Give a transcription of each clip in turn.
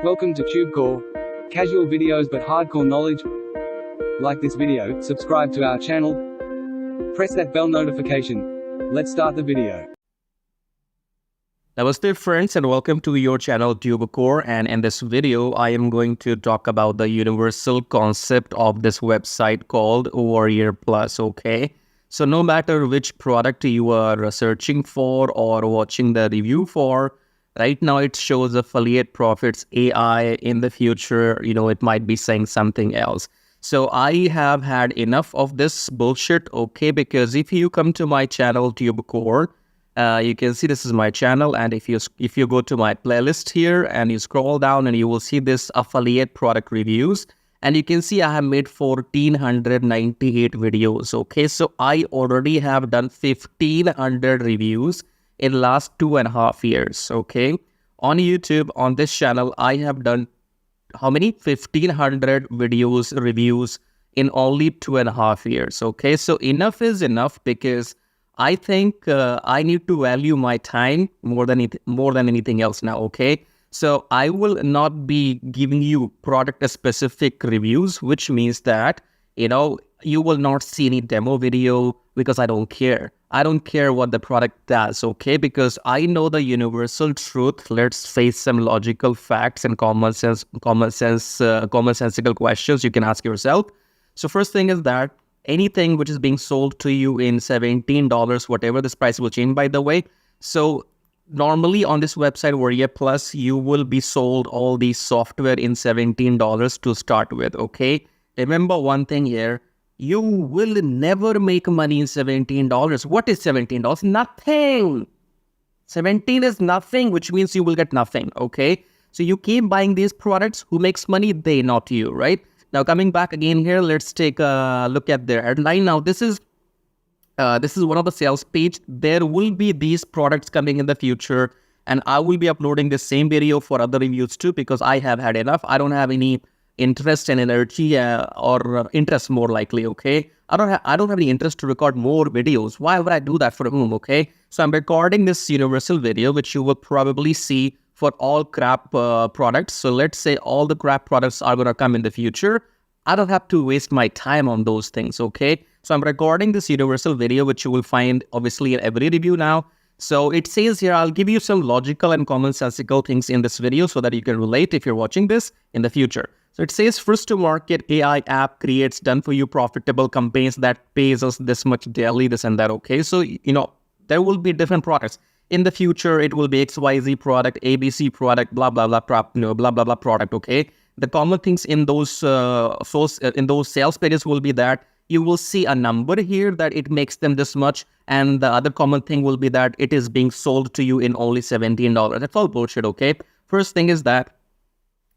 Welcome to TubeCore. Casual videos but hardcore knowledge. Like this video, subscribe to our channel, press that bell notification. Let's start the video. Namaste friends and welcome to your channel TubeCore, and in this video I am going to talk about the universal concept of this website called Warrior Plus. Okay, so no matter which product you are searching for or watching the review for, right now it shows affiliate profits AI. In the future, it might be saying something else. So I have had enough of this bullshit, okay, because if you come to my channel TubeCore, you can see this is my channel, and if you go to my playlist here and you scroll down, and you will see this affiliate product reviews, and you can see I have made 1498 videos. Okay, so I already have done 1500 reviews in last 2.5 years. Okay, on YouTube, on this channel, I have done how many 1500 videos reviews in only 2.5 years. Okay, so enough is enough, because I think I need to value my time more than anything else now, okay? So I will not be giving you product-specific reviews, which means that, you will not see any demo video, because I don't care. I don't care what the product does, okay? Because I know the universal truth. Let's face some logical facts and commonsensical questions you can ask yourself. So first thing is that anything which is being sold to you in $17, whatever, this price will change, by the way. So normally on this website, Warrior Plus, you will be sold all these software in $17 to start with, okay? Remember one thing here, you will never make money in $17. What is $17? Nothing. 17 is nothing, which means you will get nothing, okay? So you keep buying these products. Who makes money? They, not you, right? Now coming back again here, let's take a look at their headline. Now this is one of the sales page. There will be these products coming in the future, and I will be uploading the same video for other reviews too, because I have had enough. I don't have any interest and energy or interest, more likely, okay? I don't have any interest to record more videos. Why would I do that for whom, okay? So I'm recording this universal video, which you will probably see for all crap products. So let's say all the crap products are going to come in the future. I don't have to waste my time on those things, okay? So I'm recording this universal video, which you will find obviously in every review now. So it says here, I'll give you some logical and commonsensical things in this video so that you can relate if you're watching this in the future. So it says, first to market AI app creates done for you profitable campaigns that pays us this much daily, this and that, okay? So, there will be different products. In the future, it will be XYZ product, ABC product, blah, blah, blah, blah, blah, blah product, okay? The common things in those sales pages will be that you will see a number here that it makes them this much, and the other common thing will be that it is being sold to you in only $17. That's all bullshit, okay? First thing is that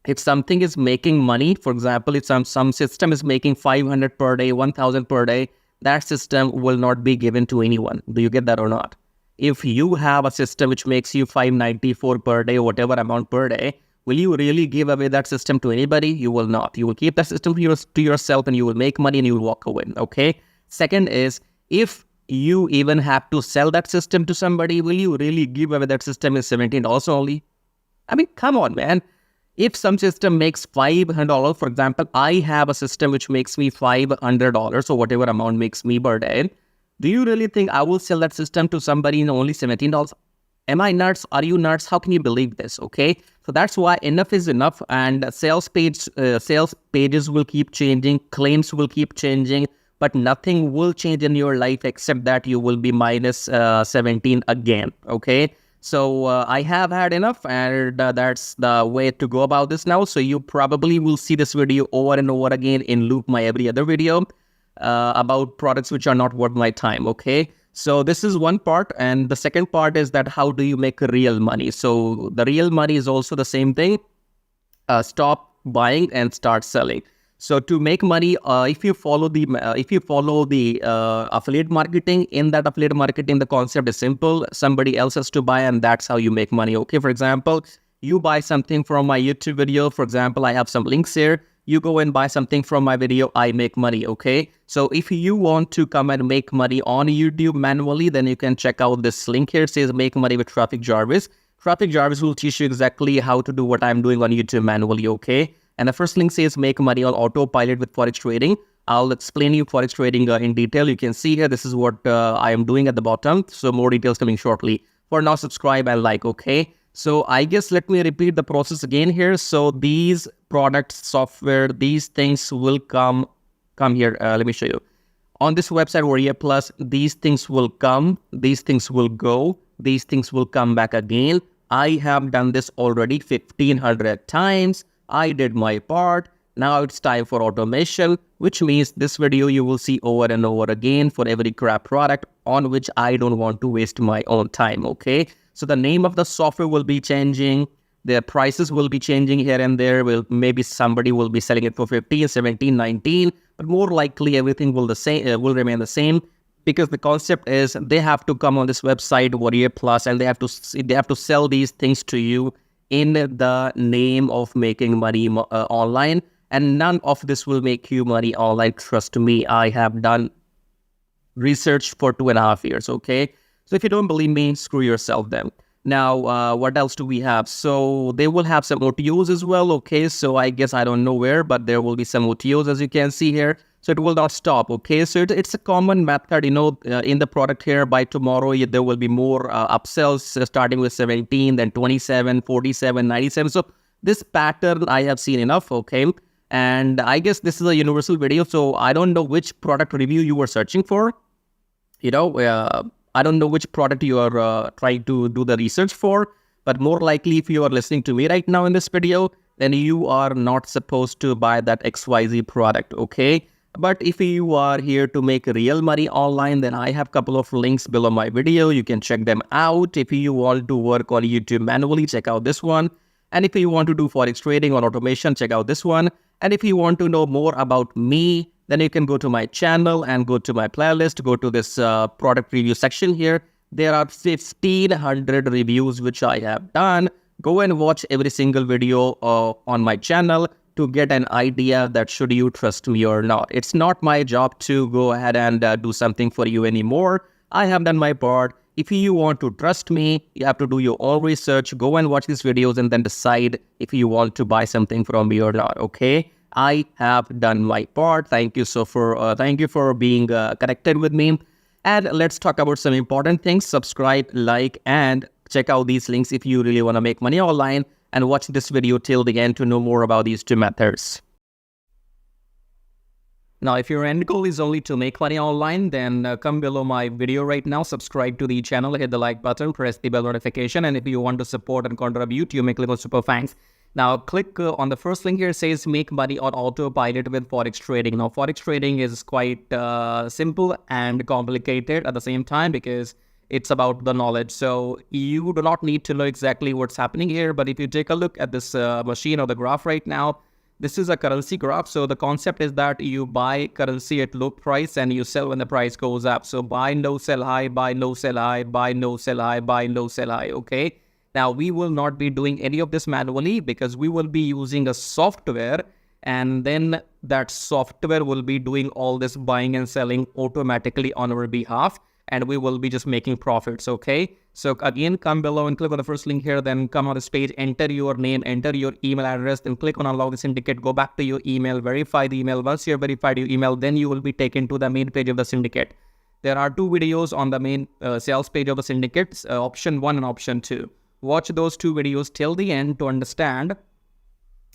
if something is making money, for example, if some system is making 500 per day, 1,000 per day, that system will not be given to anyone. Do you get that or not? If you have a system which makes you 594 per day, whatever amount per day, will you really give away that system to anybody? You will not. You will keep that system to yourself, and you will make money and you will walk away, okay? Second is, if you even have to sell that system to somebody, will you really give away that system in $17 only? I mean, come on, man. If some system makes $500, for example, I have a system which makes me $500, so whatever amount makes me per day, do you really think I will sell that system to somebody in only $17? Am I nuts? Are you nuts? How can you believe this? Okay, so that's why enough is enough, and sales pages will keep changing, claims will keep changing, but nothing will change in your life except that you will be minus 17 again. Okay, so I have had enough, and that's the way to go about this now. So you probably will see this video over and over again in loop, my every other video about products which are not worth my time, okay? So this is one part, and the second part is that how do you make real money? So the real money is also the same thing. Stop buying and start selling. So to make money, if you follow the affiliate marketing, in that affiliate marketing, the concept is simple. Somebody else has to buy, and that's how you make money. Okay, for example, you buy something from my YouTube video. For example, I have some links here. You go and buy something from my video, I make money, okay? So if you want to come and make money on YouTube manually, then you can check out this link here. It says make money with Traffic Jarvis. Traffic Jarvis will teach you exactly how to do what I'm doing on YouTube manually, okay? And the first link says make money on autopilot with Forex trading. I'll explain you Forex trading in detail. You can see here, this is what I am doing at the bottom. So more details coming shortly. For now, subscribe and like, okay? So I guess let me repeat the process again here. So these products, software, these things will come here. Let me show you. On this website, Warrior Plus, these things will come, these things will go, these things will come back again. I have done this already 1500 times. I did my part. Now it's time for automation, which means this video you will see over and over again for every crap product on which I don't want to waste my own time, okay? So the name of the software will be changing. Their prices will be changing here and there. Maybe somebody will be selling it for 15, 17, 19, but more likely everything will remain the same, because the concept is they have to come on this website Warrior Plus and they have to sell these things to you in the name of making money online, and none of this will make you money online. Trust me, I have done research for 2.5 years, okay? So if you don't believe me, screw yourself then. Now, what else do we have? So they will have some OTOs as well, okay? So I guess I don't know where, but there will be some OTOs as you can see here. So it will not stop, okay? So it's a common method, you know, in the product here. By tomorrow, there will be more upsells starting with 17, then 27, 47, 97. So this pattern I have seen enough, okay? And I guess this is a universal video. So I don't know which product review you were searching for. You know, I don't know which product you are trying to do the research for, but more likely if you are listening to me right now in this video, then you are not supposed to buy that XYZ product, okay? But if you are here to make real money online, then I have a couple of links below my video. You can check them out. If you want to work on YouTube manually, check out this one. And if you want to do Forex trading or automation, check out this one. And if you want to know more about me, then you can go to my channel and go to my playlist, go to this product review section here. There are 1500 reviews which I have done. Go and watch every single video on my channel to get an idea that should you trust me or not. It's not my job to go ahead and do something for you anymore. I have done my part. If you want to trust me, you have to do your own research. Go and watch these videos and then decide if you want to buy something from me or not, okay? I have done my part. Thank you for being connected with me. And let's talk about some important things. Subscribe, like, and check out these links if you really want to make money online. And watch this video till the end to know more about these two methods. Now, if your end goal is only to make money online, then come below my video right now, subscribe to the channel, hit the like button, press the bell notification. And if you want to support and contribute, you may click on super thanks. Now, click on the first link here. It says make money on autopilot with Forex trading. Now, Forex trading is quite simple and complicated at the same time because it's about the knowledge. So you do not need to know exactly what's happening here. But if you take a look at this machine or the graph right now, this is a currency graph. So the concept is that you buy currency at low price and you sell when the price goes up. So buy low, sell high, buy low, sell high, buy low, sell high, buy low, sell high. Okay. Now, we will not be doing any of this manually because we will be using a software, and then that software will be doing all this buying and selling automatically on our behalf, and we will be just making profits, okay? So again, come below and click on the first link here, then come on this page, enter your name, enter your email address, then click on unlock the syndicate, go back to your email, verify the email. Once you have verified your email, then you will be taken to the main page of the syndicate. There are two videos on the main sales page of the syndicate, option 1 and option 2. Watch those two videos till the end to understand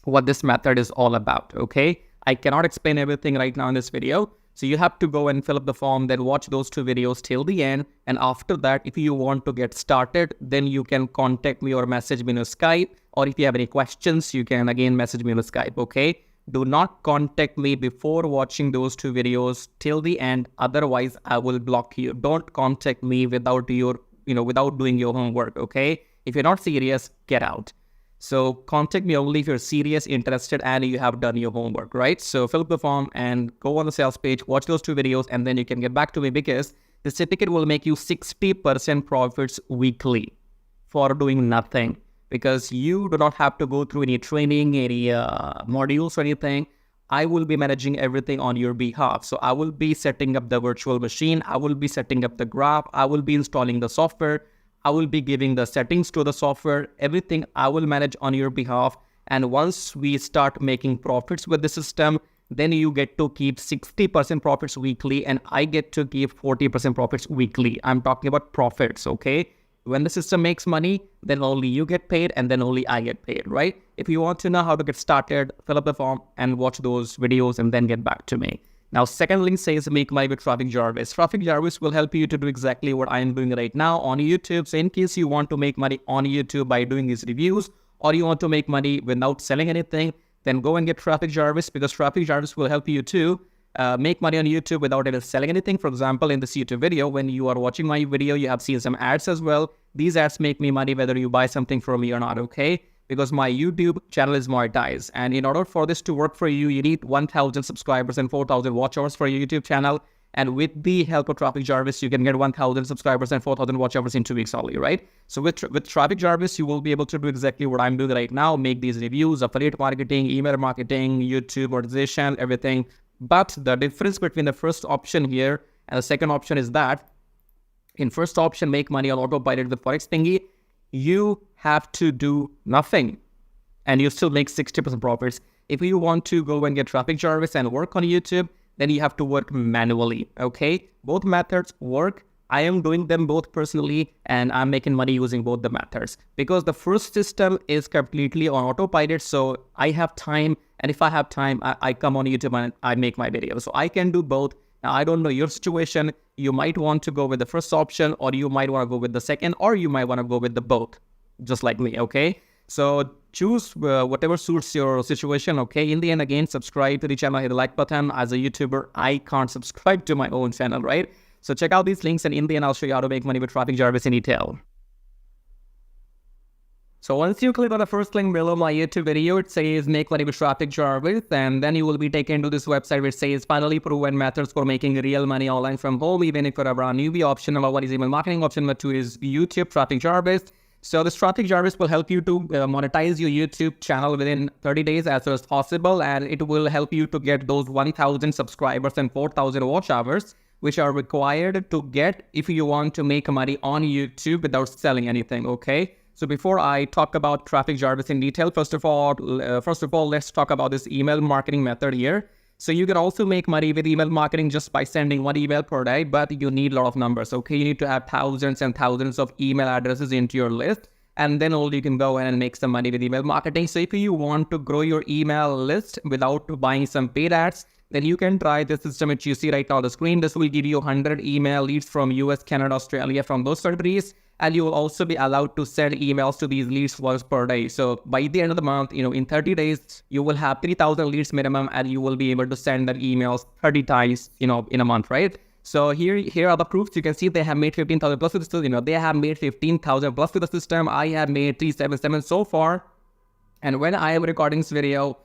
what this method is all about, okay? I cannot explain everything right now in this video. So you have to go and fill up the form, then watch those two videos till the end. And after that, if you want to get started, then you can contact me or message me on Skype. Or if you have any questions, you can again message me on Skype, okay? Do not contact me before watching those two videos till the end. Otherwise, I will block you. Don't contact me without doing your homework, okay? If you're not serious, get out. So contact me only if you're serious, interested, and you have done your homework, right? So fill up the form and go on the sales page, watch those two videos, and then you can get back to me because the syndicate will make you 60% profits weekly for doing nothing, because you do not have to go through any training, any modules or anything. I will be managing everything on your behalf. So I will be setting up the virtual machine. I will be setting up the graph. I will be installing the software. I will be giving the settings to the software, everything I will manage on your behalf. And once we start making profits with the system, then you get to keep 60% profits weekly and I get to keep 40% profits weekly. I'm talking about profits, okay? When the system makes money, then only you get paid and then only I get paid, right? If you want to know how to get started, fill up the form and watch those videos and then get back to me. Now, second link says make money with Traffic Jarvis. Traffic Jarvis will help you to do exactly what I am doing right now on YouTube. So in case you want to make money on YouTube by doing these reviews, or you want to make money without selling anything, then go and get Traffic Jarvis, because Traffic Jarvis will help you to make money on YouTube without ever selling anything. For example, in this YouTube video, when you are watching my video, you have seen some ads as well. These ads make me money whether you buy something from me or not, okay? Because my YouTube channel is monetized. And in order for this to work for you, you need 1,000 subscribers and 4,000 watch hours for your YouTube channel. And with the help of Traffic Jarvis, you can get 1,000 subscribers and 4,000 watch hours in 2 weeks only, right? So with Traffic Jarvis, you will be able to do exactly what I'm doing right now, make these reviews, affiliate marketing, email marketing, YouTube monetization, everything. But the difference between the first option here and the second option is that in first option, make money on autopilot with Forex Thingy, you have to do nothing and you still make 60% profits. If you want to go and get Traffic Jarvis and work on YouTube, then you have to work manually, okay? Both methods work. I am doing them both personally and I'm making money using both the methods because the first system is completely on autopilot. So I have time, and if I have time, I come on YouTube and I make my videos. So I can do both. Now, I don't know your situation. You might want to go with the first option, or you might want to go with the second, or you might want to go with the both, just like me, okay? So choose whatever suits your situation, okay? In the end, again, subscribe to the channel, hit the like button. As a YouTuber, I can't subscribe to my own channel, right? So check out these links, and in the end, I'll show you how to make money with Traffic Jarvis in detail. So once you click on the first link below my YouTube video, it says make money with Traffic Jarvis, and then you will be taken to this website which says finally proven methods for making real money online from home, even if you're a brand newbie. Option number 1 is email marketing. Option number 2 is YouTube Traffic Jarvis. So this Traffic Jarvis will help you to monetize your YouTube channel within 30 days as soon as possible, and it will help you to get those 1,000 subscribers and 4,000 watch hours, which are required to get if you want to make money on YouTube without selling anything, okay? So before I talk about Traffic Jarvis in detail, first of all, let's talk about this email marketing method here. So you can also make money with email marketing just by sending 1 email per day, but you need a lot of numbers, okay? You need to have thousands and thousands of email addresses into your list, and then only you can go in and make some money with email marketing. So if you want to grow your email list without buying some paid ads, then you can try this system which you see right now on the screen. This will give you 100 email leads from US, Canada, Australia, from those countries. And you will also be allowed to send emails to these leads once per day. So by the end of the month, in 30 days, you will have 3,000 leads minimum, and you will be able to send that emails 30 times, in a month, right? So here are the proofs. You can see they have made 15,000 plus with the system. They have made 15,000 plus with the system. I have made 377 so far. And when I am recording this video,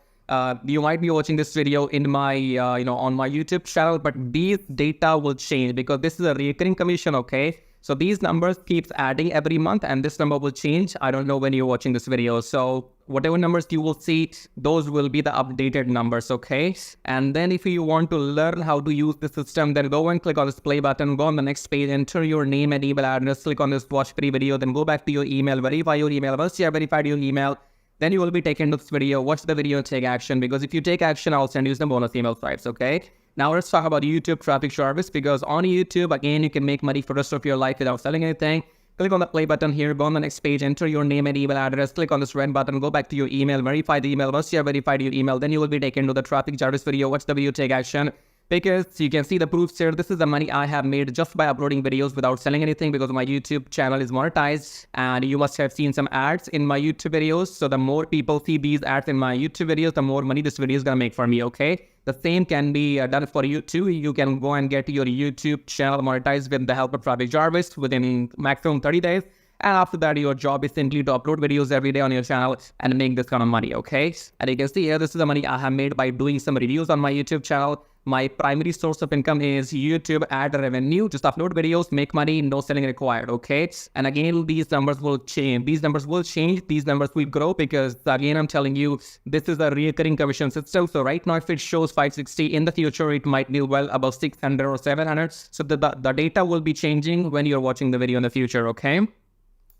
you might be watching this video in my, on my YouTube channel, but these data will change because this is a recurring commission, okay? So these numbers keeps adding every month, and this number will change. I don't know when you're watching this video. So whatever numbers you will see, those will be the updated numbers, okay? And then if you want to learn how to use the system, then go and click on this play button, go on the next page, enter your name and email address, click on this watch free video, then go back to your email, verify your email. Once you have verified your email, then you will be taken to this video, watch the video and take action, because if you take action, I'll send you some bonus email stripes, okay? Now let's talk about YouTube Traffic Jarvis, because on YouTube, again, you can make money for the rest of your life without selling anything. Click on the play button here, go on the next page, enter your name and email address, click on this red button, go back to your email, verify the email. Once you have verified your email, then you will be taken to the Traffic Jarvis video, watch the video, take action. Because you can see the proofs here. This is the money I have made just by uploading videos without selling anything, because my YouTube channel is monetized, and you must have seen some ads in my YouTube videos. So the more people see these ads in my YouTube videos, the more money this video is gonna make for me, okay? The same can be done for you too. You can go and get your YouTube channel monetized with the help of Traffic Jarvis within maximum 30 days. And after that, your job is simply to upload videos every day on your channel and make this kind of money, okay? And you can see here, this is the money I have made by doing some reviews on my YouTube channel. My primary source of income is YouTube ad revenue. Just upload videos, make money, no selling required, okay? And again, these numbers will change. These numbers will change. These numbers will grow, because again, I'm telling you, this is a recurring commission system. So right now, if it shows 560, in the future, it might be well above 600 or 700. So the data will be changing when you're watching the video in the future, okay?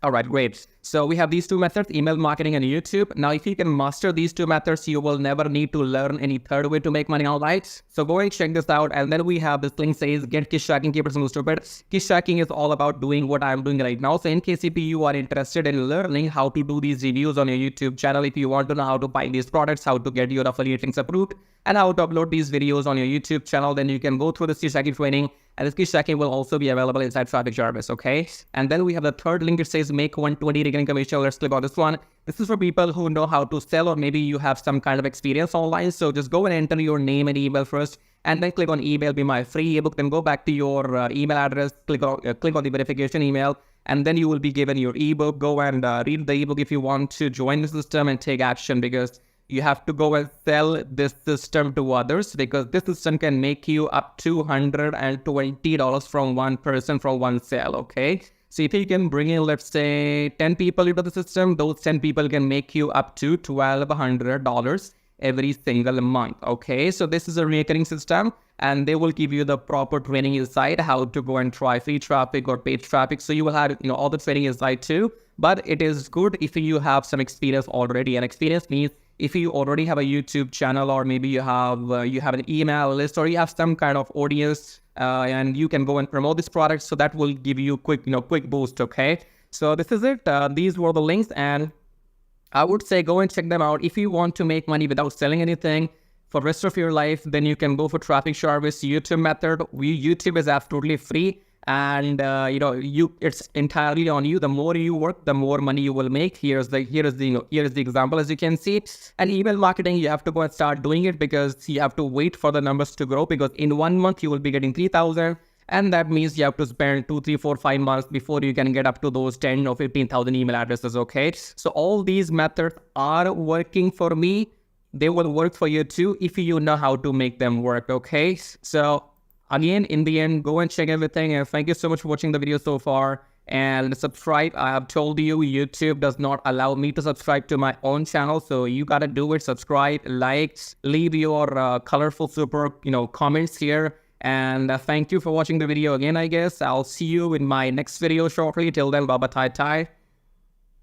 All right, great. So we have these two methods, email marketing and YouTube. Now, if you can master these two methods, you will never need to learn any third way to make money online. So go and check this out. And then we have this link says, get Kiss Tracking, keep it smooth, stupid. Kiss Tracking is all about doing what I'm doing right now. So in case if you are interested in learning how to do these reviews on your YouTube channel, if you want to know how to find these products, how to get your affiliate links approved, and how to upload these videos on your YouTube channel, then you can go through this Kiss Tracking training. And this Kiss Tracking will also be available inside Traffic Jarvis, okay? And then we have the third link. It says make 120 recurring commission. Let's click on this one. This is for people who know how to sell, or maybe you have some kind of experience online. So just go and enter your name and email first, and then click on email be my free ebook. Then go back to your email address, click on the verification email, and then you will be given your ebook. Go and read the ebook if you want to join the system and take action, because you have to go and sell this system to others, because this system can make you up to $120 from one person from one sale, okay? So if you can bring in, let's say, 10 people into the system, those 10 people can make you up to $1,200 every single month, okay? So this is a recurring system, and they will give you the proper training inside how to go and try free traffic or paid traffic. So you will have, all the training inside too. But it is good if you have some experience already. And experience means if you already have a YouTube channel, or maybe you have an email list, or you have some kind of audience, and you can go and promote this product. So that will give you quick boost, okay? So this is it. These were the links, and I would say go and check them out. If you want to make money without selling anything for the rest of your life, then you can go for Traffic Jarvis YouTube method. YouTube is absolutely free. And it's entirely on you. The more you work, the more money you will make. Here is the example, as you can see. And email marketing, you have to go and start doing it, because you have to wait for the numbers to grow, because in 1 month you will be getting 3,000, and that means you have to spend 2, 3, 4, 5 months before you can get up to those 10 or 15,000 email addresses, okay? So all these methods are working for me. They will work for you too if you know how to make them work, okay? So again, in the end, go and check everything. And thank you so much for watching the video so far. And subscribe. I have told you, YouTube does not allow me to subscribe to my own channel. So you got to do it. Subscribe, like, leave your colorful, super, comments here. And thank you for watching the video again, I guess. I'll see you in my next video shortly. Till then, bye-bye, tai-tai.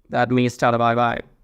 That means tada, bye-bye.